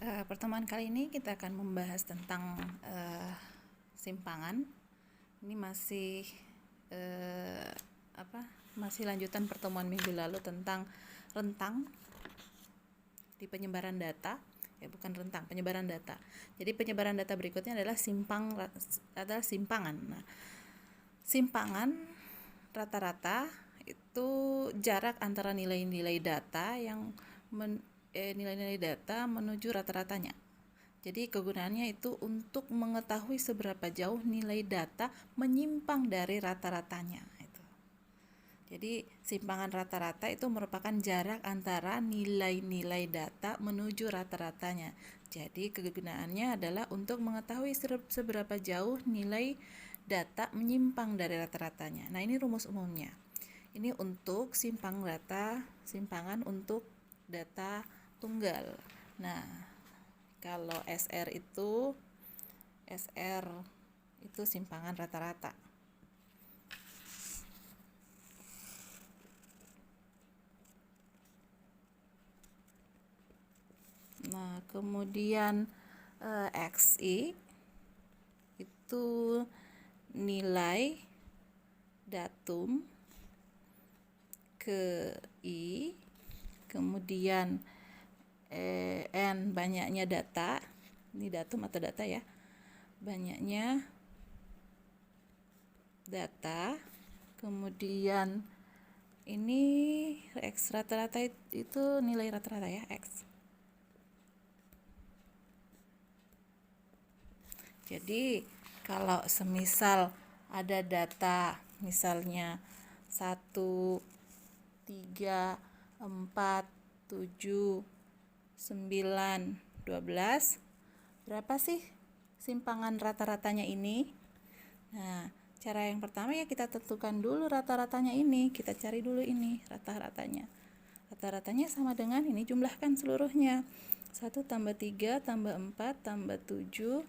Pertemuan kali ini kita akan membahas tentang simpangan. Ini masih lanjutan pertemuan minggu lalu tentang rentang di penyebaran data. Bukan rentang, penyebaran data. Jadi penyebaran data berikutnya adalah simpangan. Nah, simpangan rata-rata itu jarak antara nilai-nilai data nilai-nilai data menuju rata-ratanya. Jadi kegunaannya itu untuk mengetahui seberapa jauh nilai data menyimpang dari rata-ratanya. Jadi simpangan rata-rata itu merupakan jarak antara nilai-nilai data menuju rata-ratanya. Jadi kegunaannya adalah untuk mengetahui seberapa jauh nilai data menyimpang dari rata-ratanya. Nah, ini rumus umumnya. Ini untuk simpangan untuk data tunggal. Nah, kalau SR itu simpangan rata-rata. Nah, kemudian XI itu nilai datum ke I, kemudian N banyaknya data, ini datum atau data ya, banyaknya data, kemudian ini X rata-rata itu nilai rata-rata ya, X. Jadi kalau semisal ada data misalnya 1, 3, 4, 7, 9, 12, berapa sih simpangan rata-ratanya ini? Nah, cara yang pertama ya kita tentukan dulu rata-ratanya ini, kita cari dulu ini rata-ratanya. Rata-ratanya sama dengan ini, jumlahkan seluruhnya. 1 tambah 3 tambah 4 tambah 7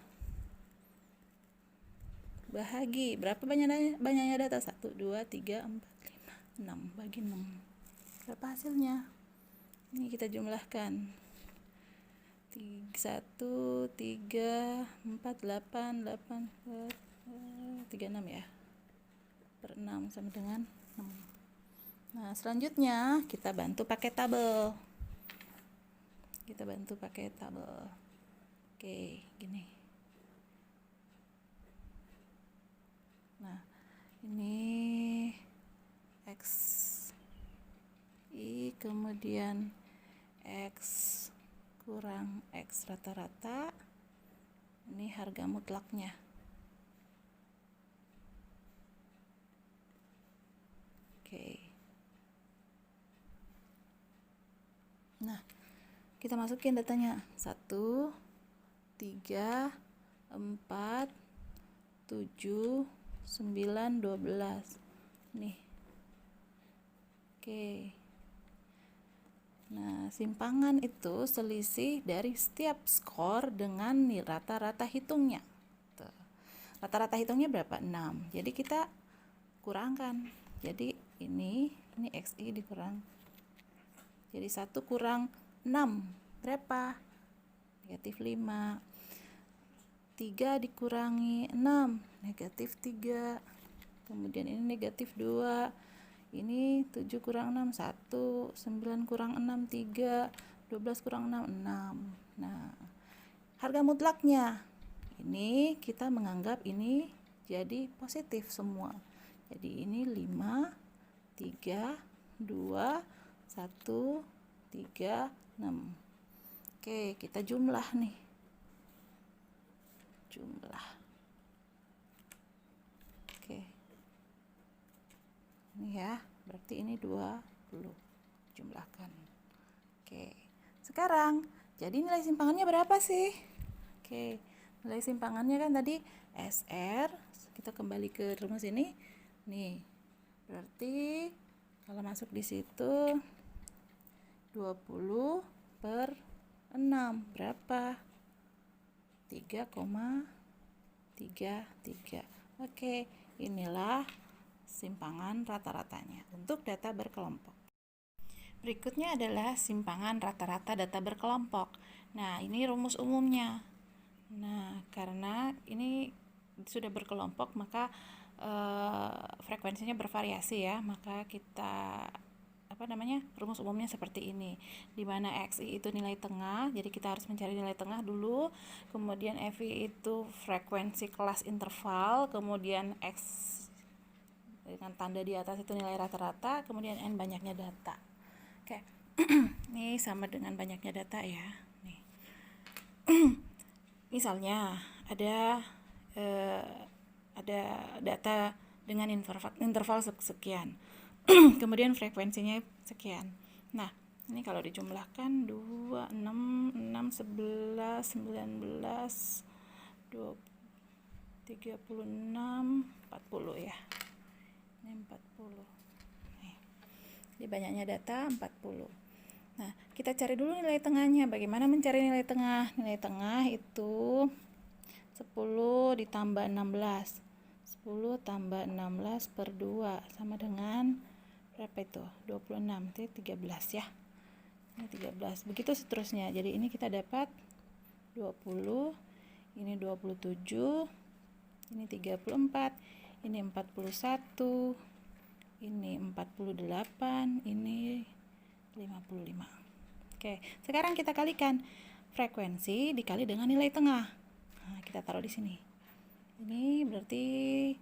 bahagi berapa banyaknya data? 1, 2, 3, 4, 5, 6 bagi 6. Berapa hasilnya? Ini kita jumlahkan. 1, 3, 4, 8, 36 ya. Per 6 sama dengan 6. Nah, selanjutnya kita bantu pakai tabel. Oke, gini. Nah, ini X I kemudian X kurang X rata-rata, ini harga mutlaknya. Oke. Nah, kita masukin datanya. 1, 3, 4, 7, 9, 12. Nih. Oke. Nah, simpangan itu selisih dari setiap skor dengan rata-rata hitungnya. Rata-rata hitungnya berapa? 6. Jadi kita kurangkan. Jadi ini XI dikurang. Jadi 1 kurang 6 berapa? Negatif 5. 3 dikurangi 6, negatif 3. Kemudian ini negatif 2. Ini 7 kurang 6, 1. 9 kurang 6, 3. 12 kurang 6, 6. Nah, harga mutlaknya. Ini kita menganggap ini jadi positif semua. Jadi ini 5, 3, 2, 1, 3, 6. Oke, kita jumlah nih. Oke. Ini ya, berarti ini 20. Jumlahkan. Oke. Sekarang, jadi nilai simpangannya berapa sih? Oke. Nilai simpangannya kan tadi SR, kita kembali ke rumus ini. Nih. Berarti kalau masuk di situ 20 per 6 berapa? 3,33. Oke, inilah simpangan rata-ratanya untuk data berkelompok. Berikutnya adalah simpangan rata-rata data berkelompok. Nah, ini rumus umumnya. Nah, karena ini sudah berkelompok, maka frekuensinya bervariasi ya. Maka kita rumus umumnya seperti ini, di mana XI itu nilai tengah, jadi kita harus mencari nilai tengah dulu, kemudian FI itu frekuensi kelas interval, kemudian X dengan tanda di atas itu nilai rata-rata, kemudian N banyaknya data. Oke. Ini sama dengan banyaknya data ya. Nih. Misalnya ada data dengan interval sekian. Kemudian frekuensinya sekian. Nah, ini kalau dijumlahkan 2, 6, 11, 19, 20, 36, 40 ya. Ini 40. Nih. Jadi banyaknya data 40. Nah, kita cari dulu nilai tengahnya. Bagaimana mencari nilai tengah? Nilai tengah itu 10 ditambah 16. 10 tambah 16 per 2 sama dengan berapa itu? 26. Itu 13 ya. Ini 13. Begitu seterusnya. Jadi ini kita dapat 20, ini 27, ini 34, ini 41, ini 48, ini 55. Oke, sekarang kita kalikan frekuensi dikali dengan nilai tengah. Nah, kita taruh di sini. Ini berarti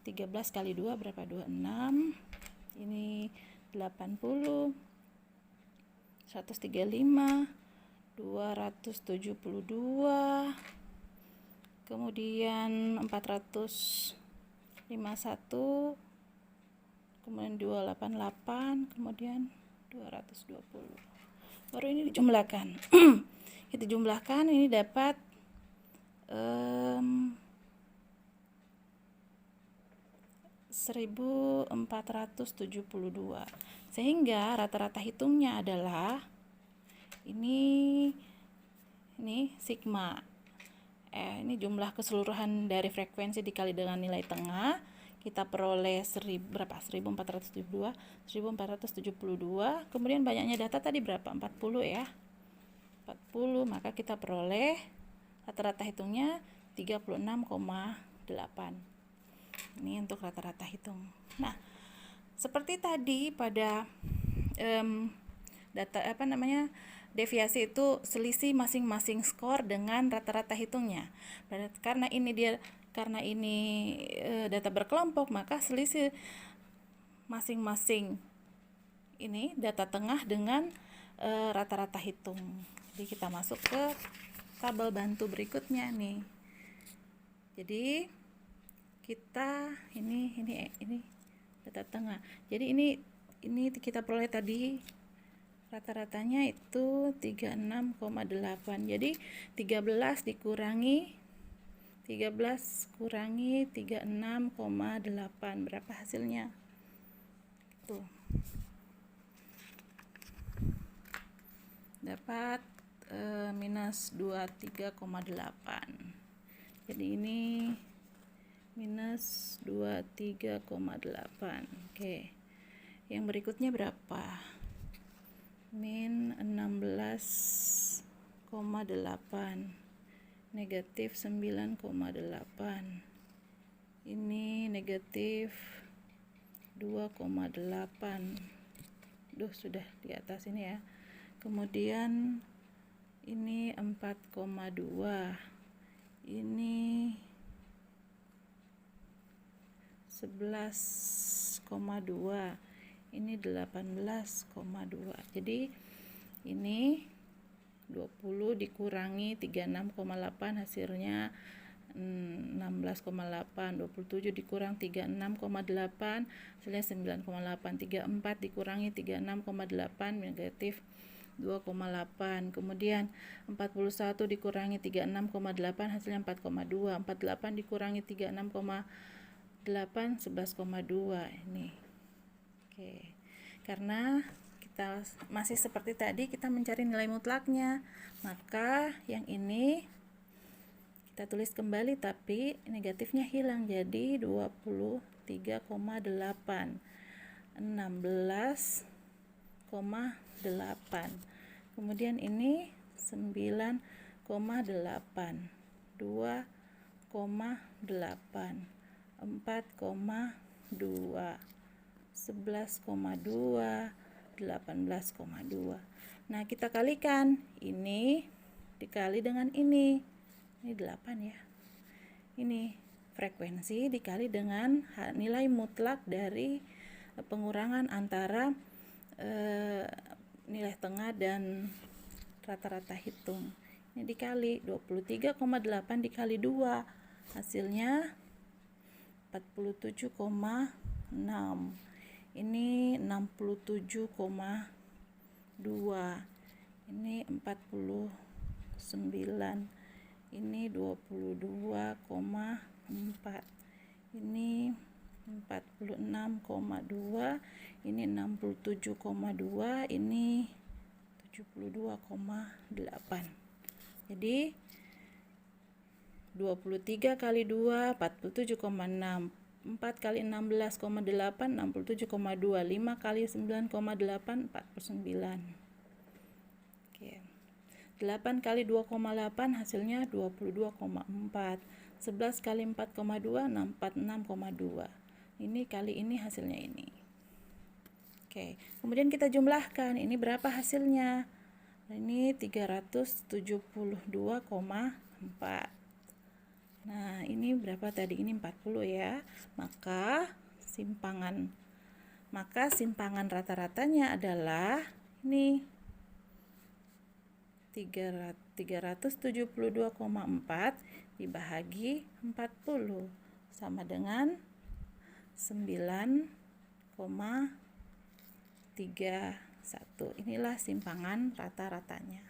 13 kali 2 berapa? 26. Ini 80, 135, 272, kemudian 451, kemudian 288, kemudian 220. Baru ini dijumlahkan. Kita jumlahkan, ini dapat 1472. Sehingga rata-rata hitungnya adalah ini sigma. Ini jumlah keseluruhan dari frekuensi dikali dengan nilai tengah. Kita peroleh 1472. Kemudian banyaknya data tadi berapa? 40 ya. 40, maka kita peroleh rata-rata hitungnya 36,8. Ini untuk rata-rata hitung. Nah, seperti tadi pada deviasi itu selisih masing-masing skor dengan rata-rata hitungnya. Karena ini data berkelompok, maka selisih masing-masing ini data tengah dengan rata-rata hitung. Jadi kita masuk ke tabel bantu berikutnya nih. Jadi kita ini data tengah. Jadi ini kita peroleh tadi rata-ratanya itu 36,8. Jadi 13 kurangi 36,8. Berapa hasilnya? Tuh. Dapat minus 23,8. Jadi ini minus 23,8. Oke. Yang berikutnya berapa? Min 16,8. Negatif 9,8. Ini negatif 2,8. Sudah di atas ini ya. Kemudian ini 4,2. Ini 11,2. Ini 18,2. Jadi ini 20 dikurangi 36,8 hasilnya 16,8. 27 dikurang 36,8 hasilnya 9,8. 34 dikurangi 36,8 negatif 2,8. Kemudian 41 dikurangi 36,8 hasilnya 4,2. 48 dikurangi 36,8 11,2. Ini. Oke. Karena kita masih seperti tadi, kita mencari nilai mutlaknya, maka yang ini kita tulis kembali tapi negatifnya hilang, jadi 23,8. Kemudian ini 9,8, 2,8, 4,2, 11,2, 18,2. Nah, kita kalikan. Ini dikali dengan ini. Ini 8 ya. Ini frekuensi dikali dengan nilai mutlak dari pengurangan antara nilai tengah dan rata-rata hitung. Ini dikali 23,8 dikali 2, hasilnya 47,6. Ini 67,2. Ini 49. Ini 22,4. Ini 46,2. Ini 67,2. Ini 72,8. Jadi 23 kali 2 47,6, 4 kali 16,8 67,2, 5 kali 9,8 49. Oke. 8 kali 2,8 hasilnya 22,4. 11 kali 4,2 46,2. Ini kali ini hasilnya ini. Oke, kemudian kita jumlahkan. Ini berapa hasilnya? Ini 372,4. Nah, ini berapa tadi? Ini 40 ya. Maka simpangan rata-ratanya adalah ini 372,4 dibagi 40 sama dengan 9,31. Inilah simpangan rata-ratanya.